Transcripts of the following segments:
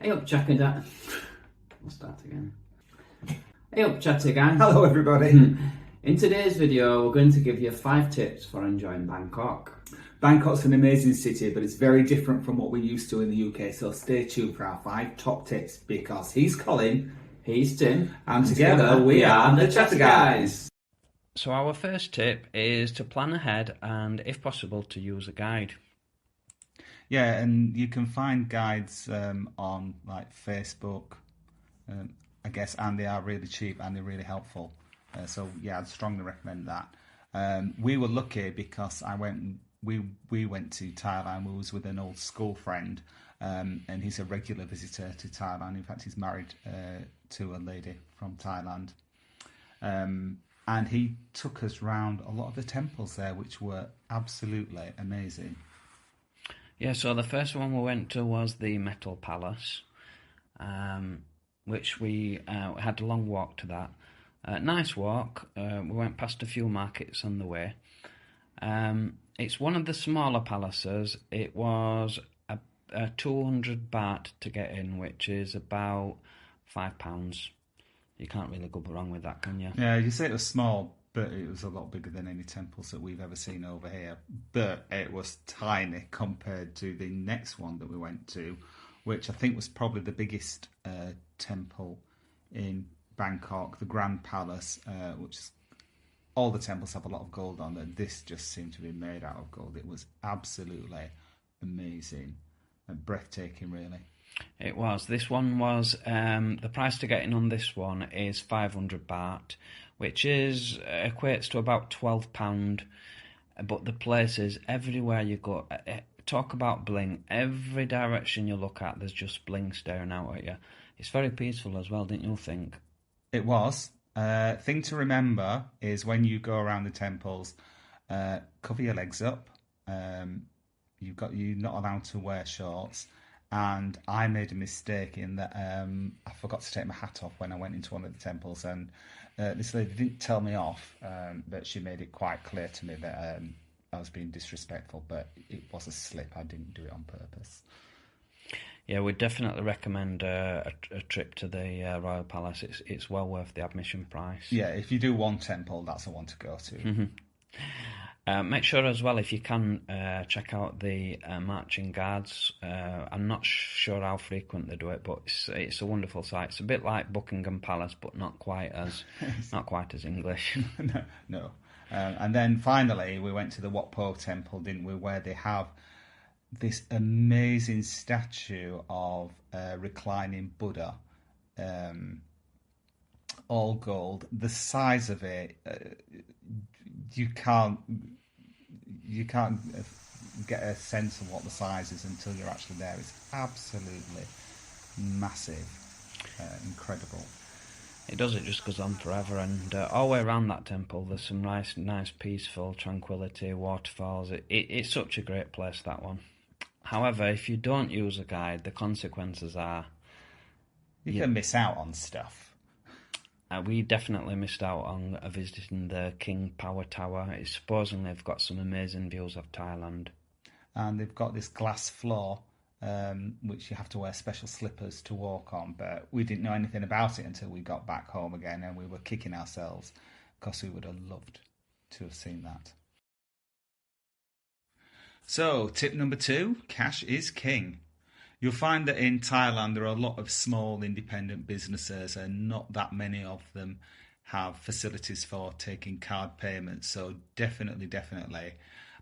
Hey up, Chatter Gang. We'll start again. Hey up, Chatter Gang. Hello everybody. In today's video, we're going to give you 5 tips for enjoying Bangkok. Bangkok's an amazing city, but it's very different from what we're used to in the UK, so stay tuned for our 5 top tips, because he's Colin, he's Tim, and together we are the Chatter Guys. So our first tip is to plan ahead and, if possible, to use a guide. Yeah, and you can find guides on like Facebook, I guess, and they are really cheap and they're really helpful. So yeah, I'd strongly recommend that. We were lucky because we went to Thailand. We was with an old school friend, and he's a regular visitor to Thailand. In fact, he's married to a lady from Thailand. And he took us round a lot of the temples there, which were absolutely amazing. Yeah, so the first one we went to was the Metal Palace, which we had a long walk to that. Nice walk. We went past a few markets on the way. It's one of the smaller palaces. It was a 200 baht to get in, which is about £5. You can't really go wrong with that, can you? Yeah, you say it was small, but it was a lot bigger than any temples that we've ever seen over here. But it was tiny compared to the next one that we went to, which I think was probably the biggest temple in Bangkok, the Grand Palace, which is, all the temples have a lot of gold on them. This just seemed to be made out of gold. It was absolutely amazing and breathtaking, really. It was. This one was, the price to get in on this one is 500 baht, which equates to about £12. But the places, everywhere you go, talk about bling. Every direction you look at, there's just bling staring out at you. It's very peaceful as well, didn't you think? It was. Thing to remember is when you go around the temples, cover your legs up. You're not allowed to wear shorts. And I made a mistake in that I forgot to take my hat off when I went into one of the temples, and this lady didn't tell me off, but she made it quite clear to me that I was being disrespectful, but it was a slip. I didn't do it on purpose. Yeah, we'd definitely recommend a trip to the Royal Palace. It's well worth the admission price. Yeah, if you do one temple, that's the one to go to. Mm-hmm. Make sure as well, if you can, check out the marching guards. I'm not sure how frequent they do it, but it's a wonderful sight. It's a bit like Buckingham Palace, but not quite as English. No. And then finally, we went to the Wat Po Temple, didn't we? Where they have this amazing statue of reclining Buddha, all gold. The size of it, you can't get a sense of what the size is until you're actually there. It's absolutely massive, incredible. It does. It just goes on forever, and all the way around that temple, there's some nice, peaceful tranquility, waterfalls. It's such a great place, that one. However, if you don't use a guide, the consequences are you can miss out on stuff. We definitely missed out on visiting the King Power Tower. Supposedly they've got some amazing views of Thailand. And they've got this glass floor, which you have to wear special slippers to walk on. But we didn't know anything about it until we got back home again, and we were kicking ourselves because we would have loved to have seen that. So, tip number 2, cash is king. You'll find that in Thailand there are a lot of small independent businesses, and not that many of them have facilities for taking card payments. So definitely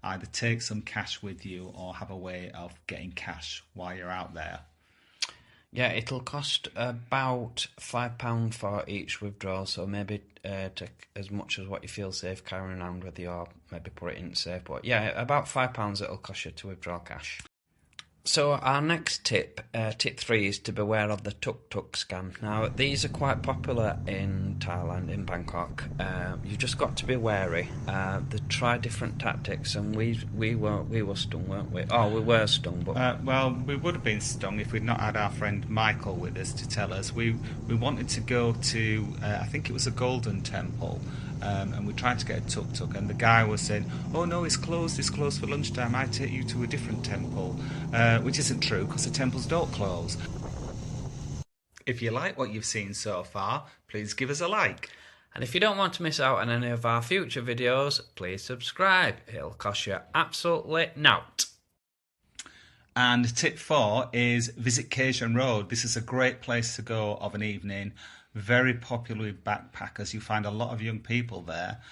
either take some cash with you or have a way of getting cash while you're out there. Yeah, it'll cost about £5 for each withdrawal, so maybe take as much as what you feel safe carrying around with you, or maybe put it in safe. But yeah, about £5 it'll cost you to withdraw cash. So our next tip, tip 3, is to beware of the Tuk Tuk scam. Now, these are quite popular in Thailand, in Bangkok. You've just got to be wary. They try different tactics, and we were stung, weren't we? Oh, we were stung, but well, we would have been stung if we'd not had our friend Michael with us to tell us. We wanted to go to, I think it was a Golden Temple. And we tried to get a Tuk Tuk, and the guy was saying, "Oh no, it's closed for lunchtime. I take you to a different temple," which isn't true, because the temples don't close. If you like what you've seen so far, please give us a like. And if you don't want to miss out on any of our future videos, please subscribe. It'll cost you absolutely nought. And tip 4 is visit Cajun Road. This is a great place to go of an evening. Very popular with backpackers. You find a lot of young people there.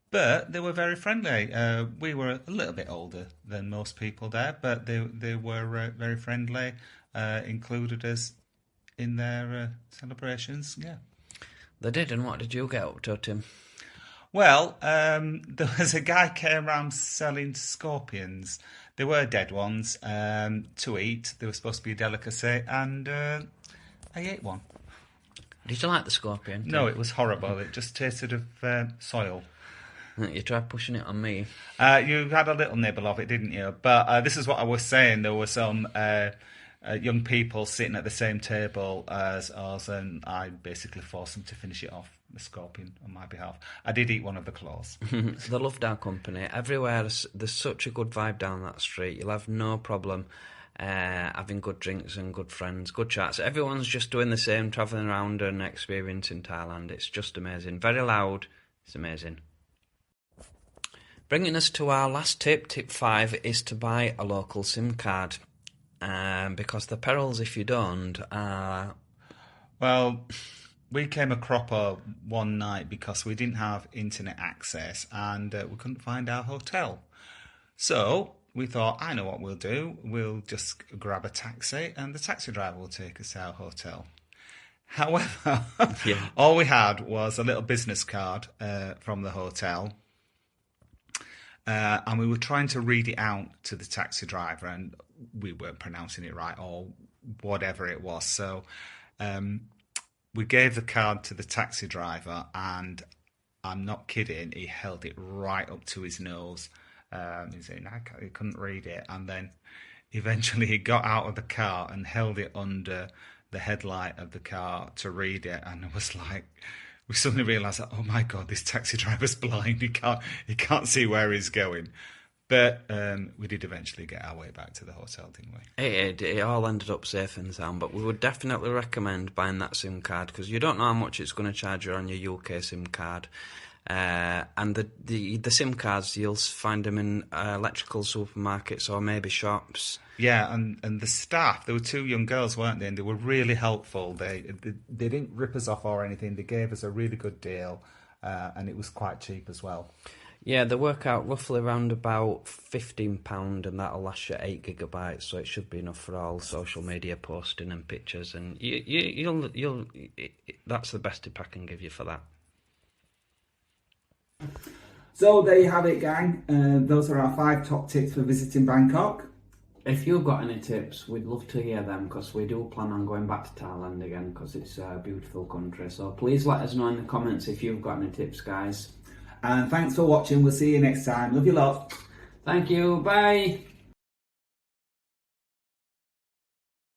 But they were very friendly. We were a little bit older than most people there, but they were very friendly, included us in their celebrations. Yeah. They did, and what did you get up to, Tim? Well, there was a guy came around selling scorpions. They were dead ones to eat. They were supposed to be a delicacy, and I ate one. Did you like the scorpion? No, it was horrible. It just tasted of soil. You tried pushing it on me. You had a little nibble of it, didn't you? But this is what I was saying. There were some young people sitting at the same table as us, and I basically forced them to finish it off, the scorpion, on my behalf. I did eat one of the claws. They loved our company. Everywhere, there's such a good vibe down that street. You'll have no problem having good drinks and good friends, good chats. Everyone's just doing the same, travelling around and experiencing Thailand. It's just amazing. Very loud. It's amazing. Bringing us to our last tip, tip 5, is to buy a local SIM card. Because the perils if you don't are... Well, we came a cropper one night because we didn't have internet access and we couldn't find our hotel. So we thought, I know what we'll do. We'll just grab a taxi and the taxi driver will take us to our hotel. However, all we had was a little business card from the hotel. And we were trying to read it out to the taxi driver and we weren't pronouncing it right or whatever it was. So we gave the card to the taxi driver and I'm not kidding, he held it right up to his nose. He said, he couldn't read it. And then eventually he got out of the car and held it under the headlight of the car to read it. And it was like... We suddenly realised that, oh my God, this taxi driver's blind. He can't see where he's going. But we did eventually get our way back to the hotel, didn't we? It all ended up safe and sound, but we would definitely recommend buying that SIM card because you don't know how much it's going to charge you on your UK SIM card. And the SIM cards, you'll find them in electrical supermarkets or maybe shops. Yeah, and the staff, there were 2 young girls, weren't they? And they were really helpful. They didn't rip us off or anything. They gave us a really good deal, and it was quite cheap as well. Yeah, they work out roughly around about £15, and that'll last you 8 gigabytes. So it should be enough for all social media posting and pictures. And you'll that's the best tip I can give you for that. So there you have it, gang. Those are our 5 top tips for visiting Bangkok. If you've got any tips, we'd love to hear them because we do plan on going back to Thailand again because it's a beautiful country. So please let us know in the comments if you've got any tips, guys. And thanks for watching. We'll see you next time. Love you lot. Thank you. Bye.